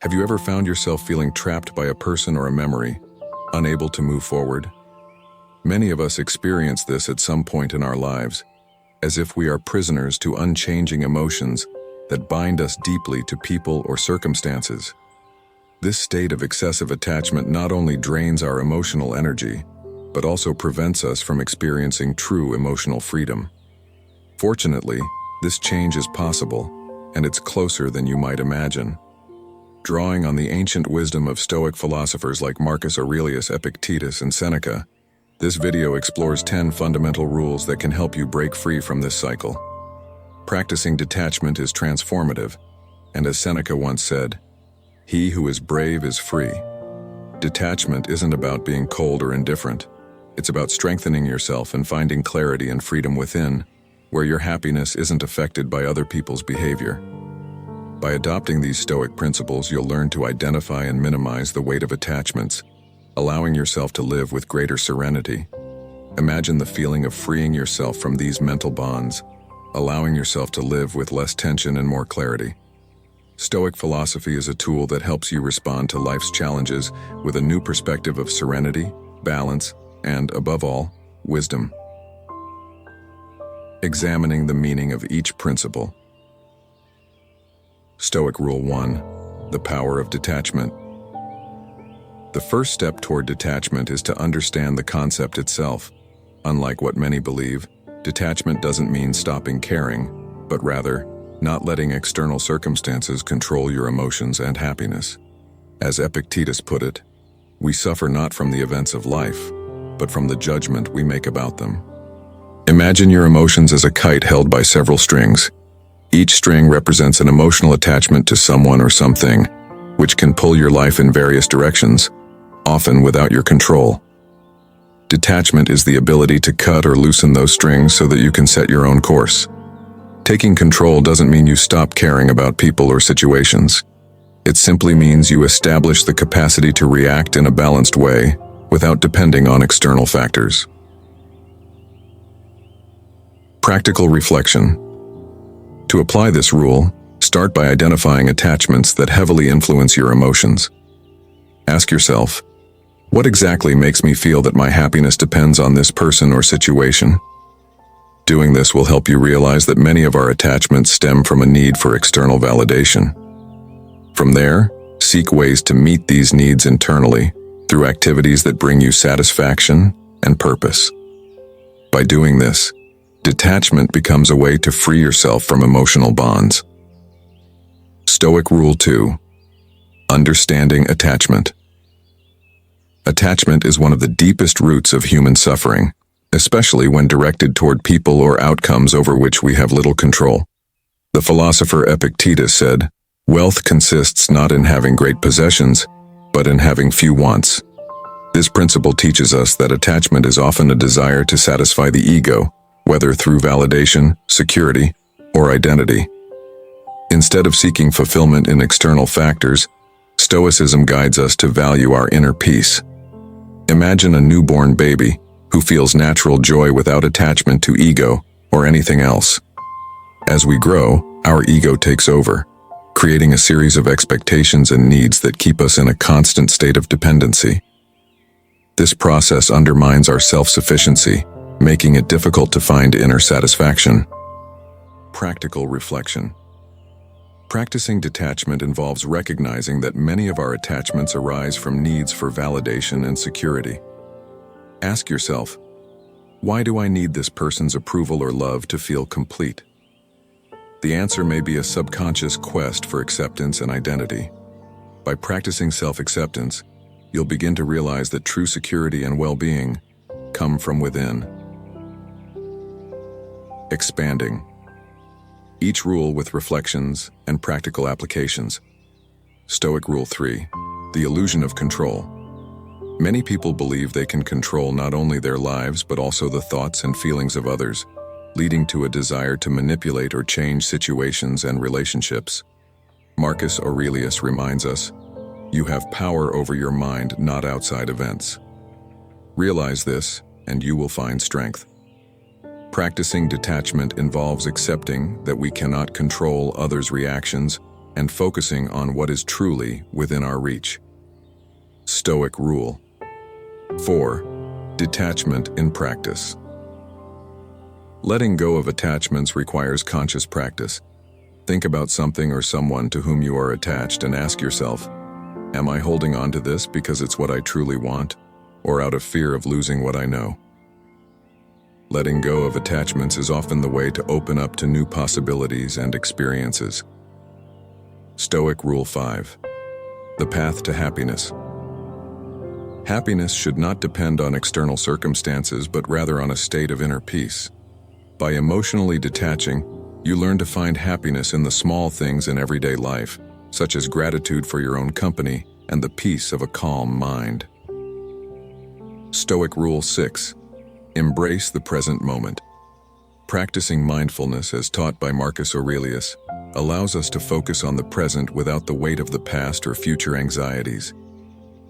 Have you ever found yourself feeling trapped by a person or a memory, unable to move forward? Many of us experience this at some point in our lives, as if we are prisoners to unchanging emotions that bind us deeply to people or circumstances. This state of excessive attachment not only drains our emotional energy, but also prevents us from experiencing true emotional freedom. Fortunately, this change is possible, and it's closer than you might imagine. Drawing on the ancient wisdom of Stoic philosophers like Marcus Aurelius, Epictetus, and Seneca, this video explores 10 fundamental rules that can help you break free from this cycle. Practicing detachment is transformative, and as Seneca once said, "He who is brave is free." Detachment isn't about being cold or indifferent. It's about strengthening yourself and finding clarity and freedom within, where your happiness isn't affected by other people's behavior. By adopting these Stoic principles, you'll learn to identify and minimize the weight of attachments, allowing yourself to live with greater serenity. Imagine the feeling of freeing yourself from these mental bonds, allowing yourself to live with less tension and more clarity. Stoic philosophy is a tool that helps you respond to life's challenges with a new perspective of serenity, balance, and, above all, wisdom. Examining the meaning of each principle. Stoic Rule 1: The power of detachment. The first step toward detachment is to understand the concept itself. Unlike what many believe, detachment doesn't mean stopping caring, but rather, not letting external circumstances control your emotions and happiness. As Epictetus put it, we suffer not from the events of life, but from the judgment we make about them. Imagine your emotions as a kite held by several strings. Each string represents an emotional attachment to someone or something, which can pull your life in various directions, often without your control. Detachment is the ability to cut or loosen those strings so that you can set your own course. Taking control doesn't mean you stop caring about people or situations. It simply means you establish the capacity to react in a balanced way without depending on external factors. Practical reflection. To apply this rule, start by identifying attachments that heavily influence your emotions. Ask yourself, what exactly makes me feel that my happiness depends on this person or situation? Doing this will help you realize that many of our attachments stem from a need for external validation. From there, seek ways to meet these needs internally through activities that bring you satisfaction and purpose. By doing this, detachment becomes a way to free yourself from emotional bonds. Stoic Rule 2: Understanding attachment. Attachment is one of the deepest roots of human suffering, especially when directed toward people or outcomes over which we have little control. The philosopher Epictetus said, "Wealth consists not in having great possessions, but in having few wants." This principle teaches us that attachment is often a desire to satisfy the ego, whether through validation, security, or identity. Instead of seeking fulfillment in external factors, Stoicism guides us to value our inner peace. Imagine a newborn baby who feels natural joy without attachment to ego or anything else. As we grow, our ego takes over, creating a series of expectations and needs that keep us in a constant state of dependency. This process undermines our self-sufficiency, making it difficult to find inner satisfaction. Practical reflection. Practicing detachment involves recognizing that many of our attachments arise from needs for validation and security. Ask yourself, why do I need this person's approval or love to feel complete? The answer may be a subconscious quest for acceptance and identity. By practicing self-acceptance, you'll begin to realize that true security and well-being come from within. Expanding. Each rule with reflections and practical applications. Stoic Rule 3: The illusion of control. Many people believe they can control not only their lives but also the thoughts and feelings of others, leading to a desire to manipulate or change situations and relationships. Marcus Aurelius reminds us, "You have power over your mind, not outside events." Realize this, and you will find strength. Practicing detachment involves accepting that we cannot control others' reactions and focusing on what is truly within our reach. Stoic rule. 4. Detachment in practice. Letting go of attachments requires conscious practice. Think about something or someone to whom you are attached and ask yourself, am I holding on to this because it's what I truly want, or out of fear of losing what I know? Letting go of attachments is often the way to open up to new possibilities and experiences. Stoic Rule 5. The path to happiness. Happiness should not depend on external circumstances, but rather on a state of inner peace. By emotionally detaching, you learn to find happiness in the small things in everyday life, such as gratitude for your own company and the peace of a calm mind. Stoic Rule 6. Embrace the present moment. Practicing mindfulness, as taught by Marcus Aurelius, allows us to focus on the present without the weight of the past or future anxieties.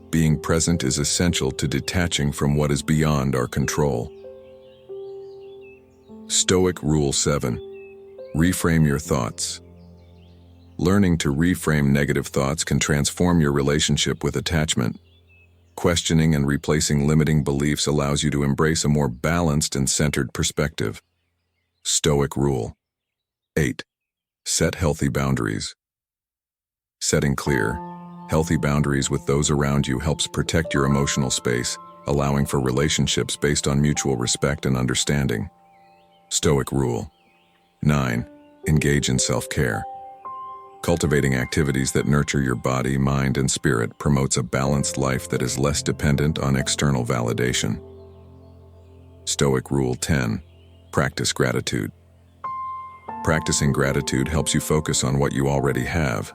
Being present is essential to detaching from what is beyond our control. Stoic Rule 7. Reframe your thoughts. Learning to reframe negative thoughts can transform your relationship with attachment. Questioning and replacing limiting beliefs allows you to embrace a more balanced and centered perspective. Stoic Rule 8. Set healthy boundaries. Setting clear, healthy boundaries with those around you helps protect your emotional space, allowing for relationships based on mutual respect and understanding. Stoic Rule 9. Engage in self-care. Cultivating activities that nurture your body, mind, and spirit promotes a balanced life that is less dependent on external validation. Stoic Rule 10. Practice gratitude. Practicing gratitude helps you focus on what you already have,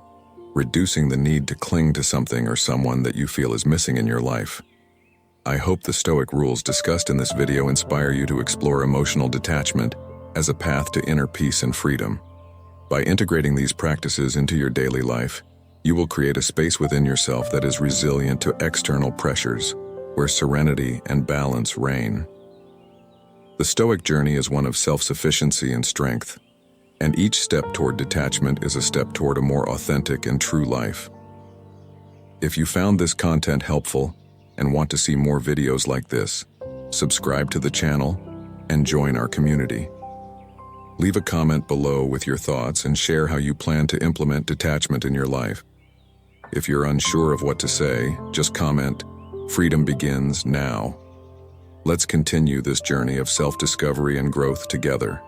reducing the need to cling to something or someone that you feel is missing in your life. I hope the Stoic rules discussed in this video inspire you to explore emotional detachment as a path to inner peace and freedom. By integrating these practices into your daily life, you will create a space within yourself that is resilient to external pressures, where serenity and balance reign. The Stoic journey is one of self-sufficiency and strength, and each step toward detachment is a step toward a more authentic and true life. If you found this content helpful and want to see more videos like this, subscribe to the channel and join our community. Leave a comment below with your thoughts and share how you plan to implement detachment in your life. If you're unsure of what to say, just comment, "Freedom begins now." Let's continue this journey of self-discovery and growth together.